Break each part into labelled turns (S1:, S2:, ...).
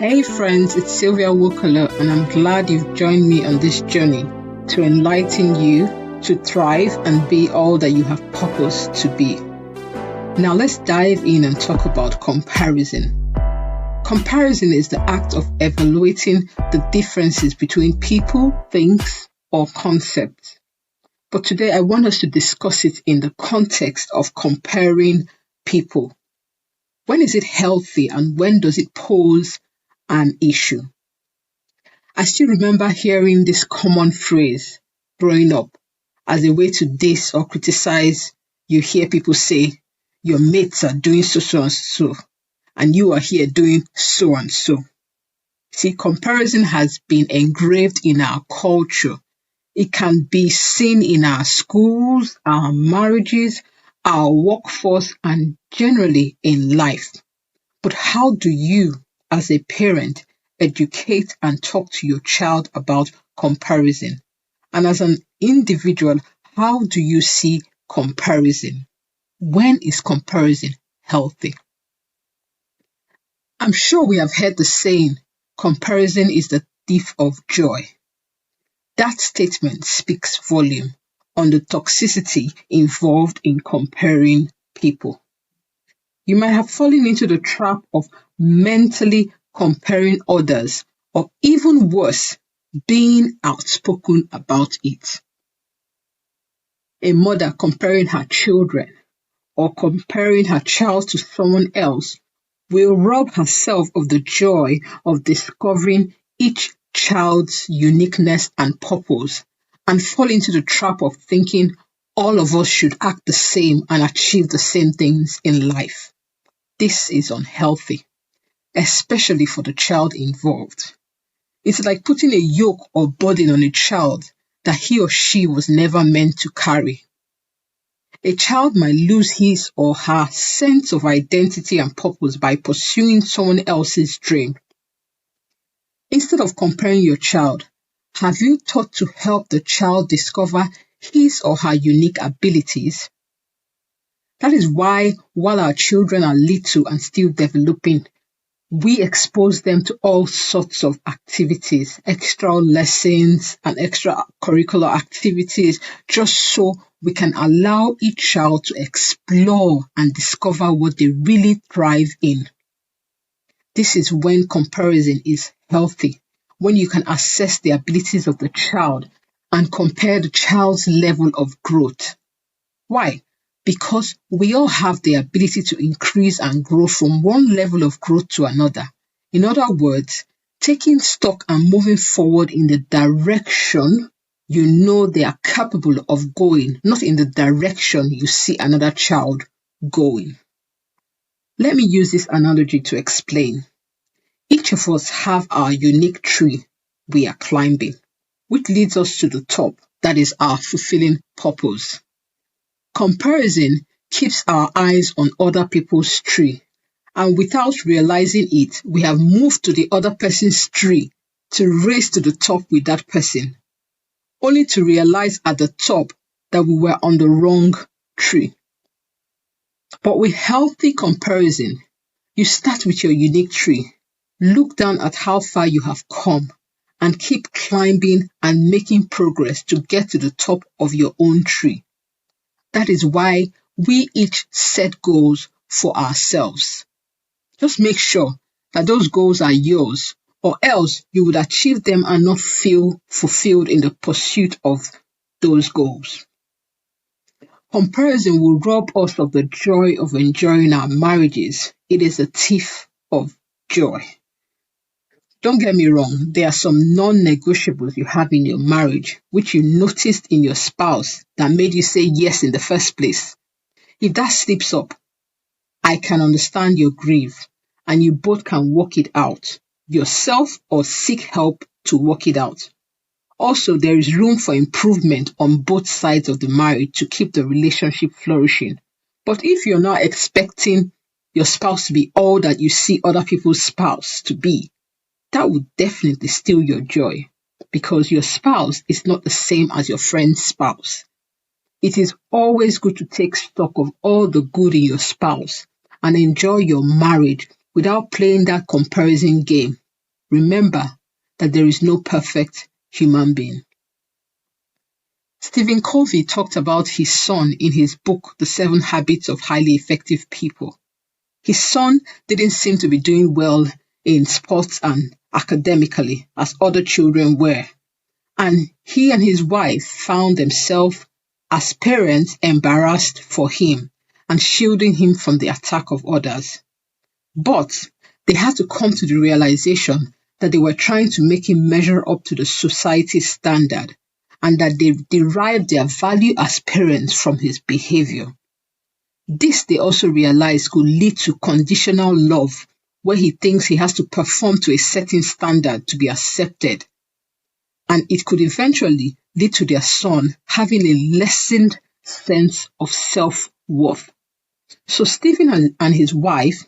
S1: Hey friends, it's Sylvia Wokolo, and I'm glad you've joined me on this journey to enlighten you to thrive and be all that you have purpose to be. Now let's dive in and talk about comparison. Comparison is the act of evaluating the differences between people, things, or concepts. But today I want us to discuss it in the context of comparing people. When is it healthy and when does it pose an issue? I still remember hearing this common phrase growing up as a way to diss or criticize. You hear people say, your mates are doing so and so, and you are here doing so and so. See, comparison has been engraved in our culture. It can be seen in our schools, our marriages, our workforce, and generally in life. But how do you, as a parent, educate and talk to your child about comparison? And as an individual, how do you see comparison? When is comparison healthy? I'm sure we have heard the saying, comparison is the thief of joy. That statement speaks volume on the toxicity involved in comparing people. You might have fallen into the trap of mentally comparing others, or even worse, being outspoken about it. A mother comparing her children or comparing her child to someone else will rob herself of the joy of discovering each child's uniqueness and purpose and fall into the trap of thinking all of us should act the same and achieve the same things in life. This is unhealthy, especially for the child involved. It's like putting a yoke or burden on a child that he or she was never meant to carry. A child might lose his or her sense of identity and purpose by pursuing someone else's dream. Instead of comparing your child, have you thought to help the child discover his or her unique abilities? That is why, while our children are little and still developing, we expose them to all sorts of activities, extra lessons and extracurricular activities, just so we can allow each child to explore and discover what they really thrive in. This is when comparison is healthy, when you can assess the abilities of the child and compare the child's level of growth. Why? Because we all have the ability to increase and grow from one level of growth to another. In other words, taking stock and moving forward in the direction you know they are capable of going, not in the direction you see another child going. Let me use this analogy to explain. Each of us have our unique tree we are climbing, which leads us to the top, that is our fulfilling purpose. Comparison keeps our eyes on other people's tree, and without realizing it, we have moved to the other person's tree to race to the top with that person, only to realize at the top that we were on the wrong tree. But with healthy comparison, you start with your unique tree, look down at how far you have come, and keep climbing and making progress to get to the top of your own tree. That is why we each set goals for ourselves. Just make sure that those goals are yours, or else you would achieve them and not feel fulfilled in the pursuit of those goals. Comparison will rob us of the joy of enjoying our marriages. It is a thief of joy. Don't get me wrong, there are some non-negotiables you have in your marriage which you noticed in your spouse that made you say yes in the first place. If that slips up, I can understand your grief and you both can work it out yourself or seek help to work it out. Also, there is room for improvement on both sides of the marriage to keep the relationship flourishing. But if you're not expecting your spouse to be all that you see other people's spouse to be, that would definitely steal your joy, because your spouse is not the same as your friend's spouse. It is always good to take stock of all the good in your spouse and enjoy your marriage without playing that comparison game. remember that there is no perfect human being. Stephen Covey talked about his son in his book, The 7 Habits of Highly Effective People. His son didn't seem to be doing well in sports and academically as other children were. And he and his wife found themselves as parents embarrassed for him and shielding him from the attack of others. But they had to come to the realization that they were trying to make him measure up to the society's standard and that they derived their value as parents from his behavior. This, they also realized, could lead to conditional love, where he thinks he has to perform to a certain standard to be accepted. And it could eventually lead to their son having a lessened sense of self-worth. So Stephen and his wife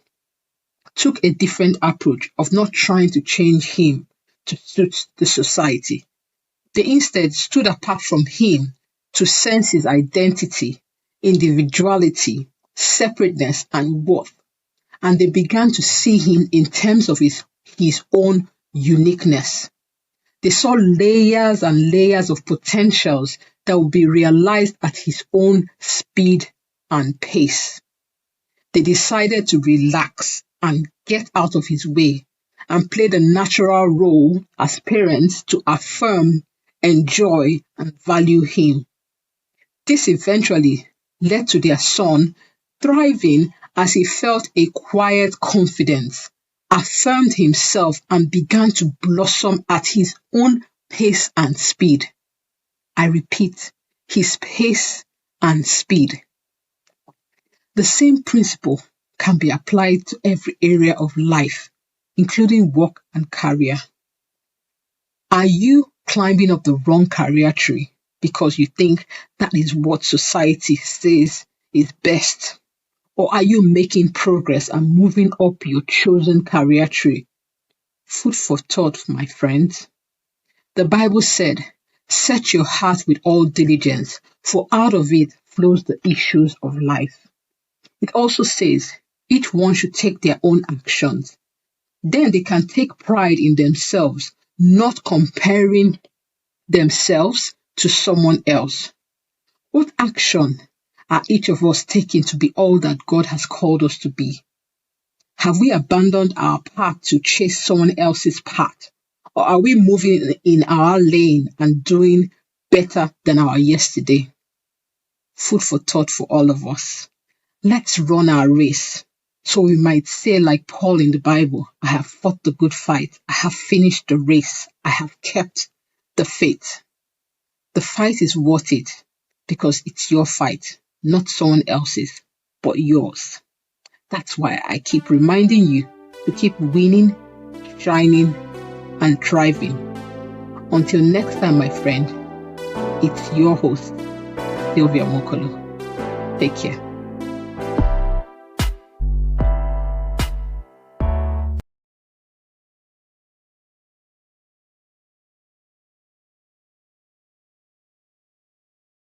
S1: took a different approach of not trying to change him to suit the society. They instead stood apart from him to sense his identity, individuality, separateness, and worth. And they began to see him in terms of his own uniqueness. They saw layers and layers of potentials that would be realized at his own speed and pace. They decided to relax and get out of his way and play the natural role as parents to affirm, enjoy, and value him. This eventually led to their son thriving as he felt a quiet confidence, affirmed himself, and began to blossom at his own pace and speed. I repeat, his pace and speed. The same principle can be applied to every area of life, including work and career. Are you climbing up the wrong career tree because you think that is what society says is best? Or are you making progress and moving up your chosen career tree? Food for thought, my friends. The Bible said, "Set your heart with all diligence, for out of it flows the issues of life." It also says, each one should take their own actions. Then they can take pride in themselves, not comparing themselves to someone else. What action are each of us taking to be all that God has called us to be? Have we abandoned our path to chase someone else's path? Or are we moving in our lane and doing better than our yesterday? Food for thought for all of us. Let's run our race, so we might say like Paul in the Bible, I have fought the good fight, I have finished the race, I have kept the faith. The fight is worth it because it's your fight, not someone else's, but yours. That's why I keep reminding you to keep winning, shining, and thriving. Until next time, my friend, it's your host, Sylvia Mokolo. Take care.